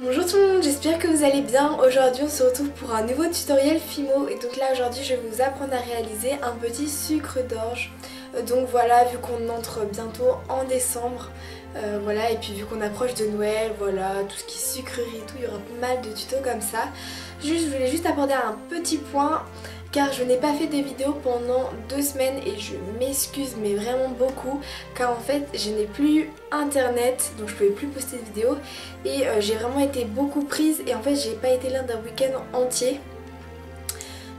Bonjour tout le monde, j'espère que vous allez bien. Aujourd'hui on se retrouve pour un nouveau tutoriel Fimo et donc là aujourd'hui je vais vous apprendre à réaliser un petit sucre d'orge. Donc voilà, vu qu'on entre bientôt en décembre, voilà, et puis vu qu'on approche de Noël, voilà, tout ce qui est sucrerie et tout, il y aura pas mal de tutos comme ça. Je voulais juste aborder un petit point car je n'ai pas fait de vidéo pendant 2 semaines et je m'excuse mais vraiment beaucoup car en fait je n'ai plus internet donc je pouvais plus poster de vidéos et j'ai vraiment été beaucoup prise et en fait j'ai pas été là d'un week-end entier.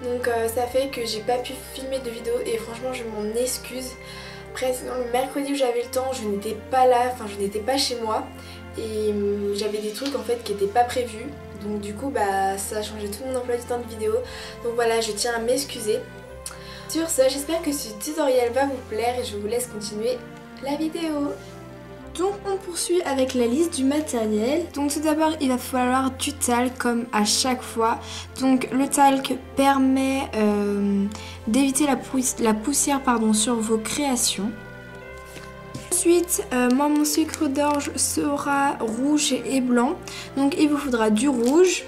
Donc ça fait que j'ai pas pu filmer de vidéo et franchement je m'en excuse. Après sinon le mercredi où j'avais le temps je n'étais pas là, enfin je n'étais pas chez moi et j'avais des trucs en fait qui n'étaient pas prévus. Donc du coup bah ça a changé tout mon emploi du temps de vidéo. Donc voilà, je tiens à m'excuser. Sur ce, j'espère que ce tutoriel va vous plaire et je vous laisse continuer la vidéo. Donc on poursuit avec la liste du matériel. Donc tout d'abord il va falloir du talc comme à chaque fois. Donc le talc permet d'éviter la poussière sur vos créations. Ensuite, moi mon sucre d'orge sera rouge et blanc. Donc il vous faudra du rouge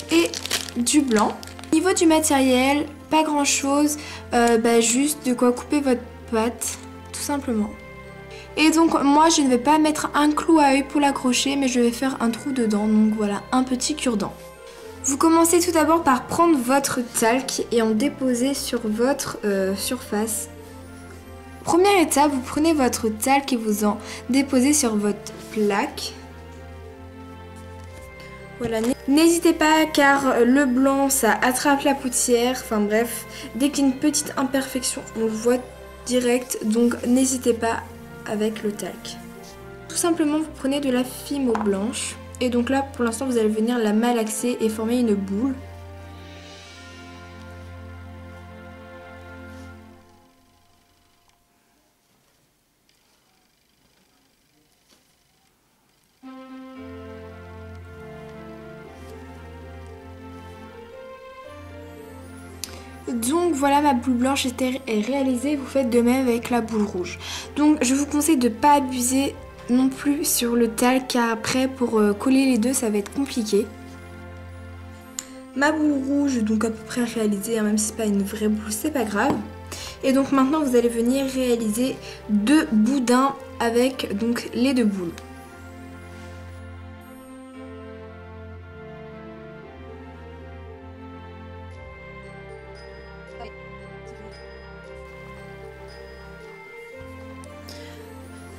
et du blanc. Au niveau du matériel, pas grand chose, juste de quoi couper votre pâte, tout simplement. Et donc moi je ne vais pas mettre un clou à œil pour l'accrocher, mais je vais faire un trou dedans, donc voilà, un petit cure-dent. Vous commencez tout d'abord par prendre votre talc et en déposer sur votre surface. Première étape, vous prenez votre talc et vous en déposez sur votre plaque. Voilà, n'hésitez pas car le blanc ça attrape la poussière, enfin bref, dès qu'il y a une petite imperfection on le voit direct, donc n'hésitez pas avec le talc. Tout simplement vous prenez de la Fimo blanche et donc là pour l'instant vous allez venir la malaxer et former une boule. Donc voilà, ma boule blanche est réalisée, vous faites de même avec la boule rouge. Donc je vous conseille de ne pas abuser non plus sur le talc car après pour coller les deux ça va être compliqué. Ma boule rouge donc à peu près réalisée, même si c'est pas une vraie boule, c'est pas grave. Et donc maintenant vous allez venir réaliser 2 boudins avec donc les 2 boules.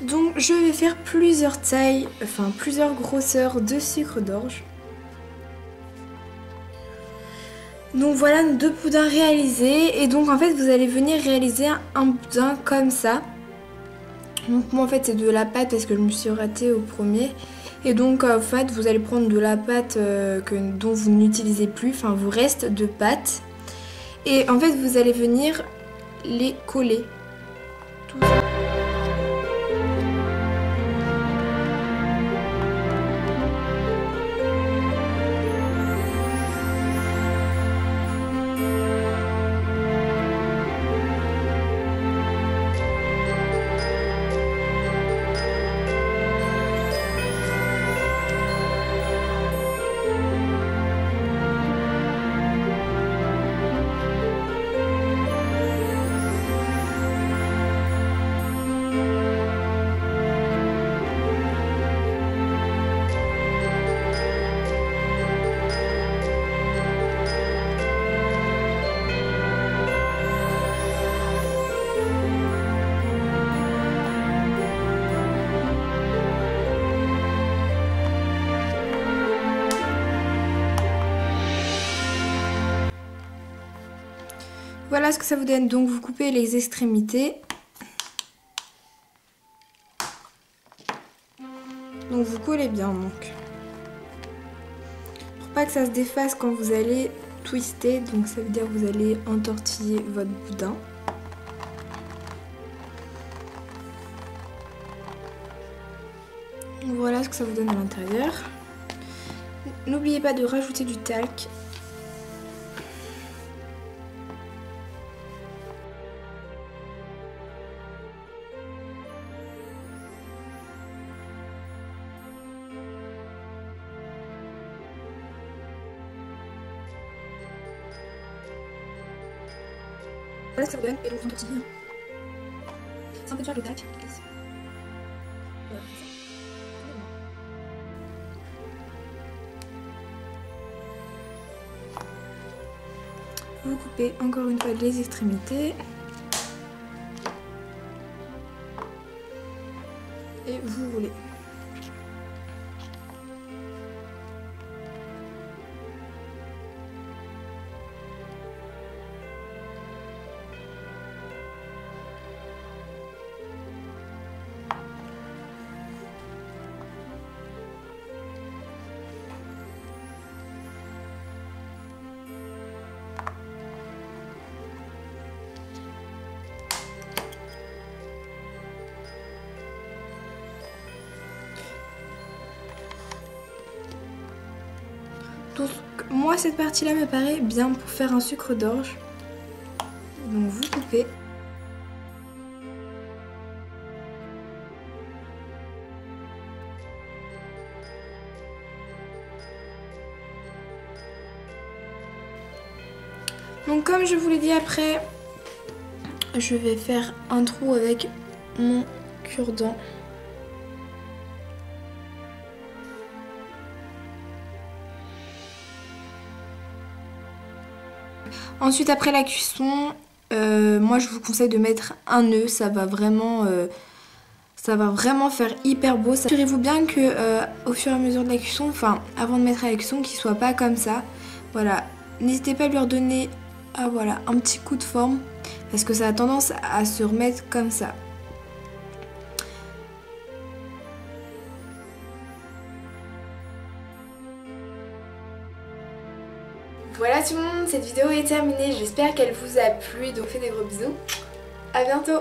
Donc je vais faire plusieurs tailles, enfin plusieurs grosseurs de sucre d'orge. Donc voilà nos 2 boudins réalisés et donc en fait vous allez venir réaliser un boudin comme ça. Donc moi en fait c'est de la pâte parce que je me suis ratée au premier. Et donc en fait vous allez prendre de la pâte dont vous n'utilisez plus, enfin vos restes de pâte. Et en fait vous allez venir les coller. Tout ça. Voilà ce que ça vous donne, donc vous coupez les extrémités. Donc vous collez bien donc. Pour pas que ça se défasse quand vous allez twister, donc ça veut dire que vous allez entortiller votre boudin. Voilà ce que ça vous donne à l'intérieur. N'oubliez pas de rajouter du talc. Voilà ce que ça donne et donc on tortille. C'est un peu dur le tac. Voilà, vous coupez encore une fois les extrémités et vous roulez. Donc moi cette partie là me paraît bien pour faire un sucre d'orge. Donc vous coupez. Donc comme je vous l'ai dit, après je vais faire un trou avec mon cure-dent. Ensuite après la cuisson, moi je vous conseille de mettre un nœud, ça va vraiment faire hyper beau. Assurez-vous bien que au fur et à mesure de la cuisson, enfin avant de mettre à la cuisson, qu'il soit pas comme ça. Voilà, n'hésitez pas à lui redonner voilà, un petit coup de forme parce que ça a tendance à se remettre comme ça. Voilà tout le monde, cette vidéo est terminée, j'espère qu'elle vous a plu, donc faites des gros bisous, à bientôt.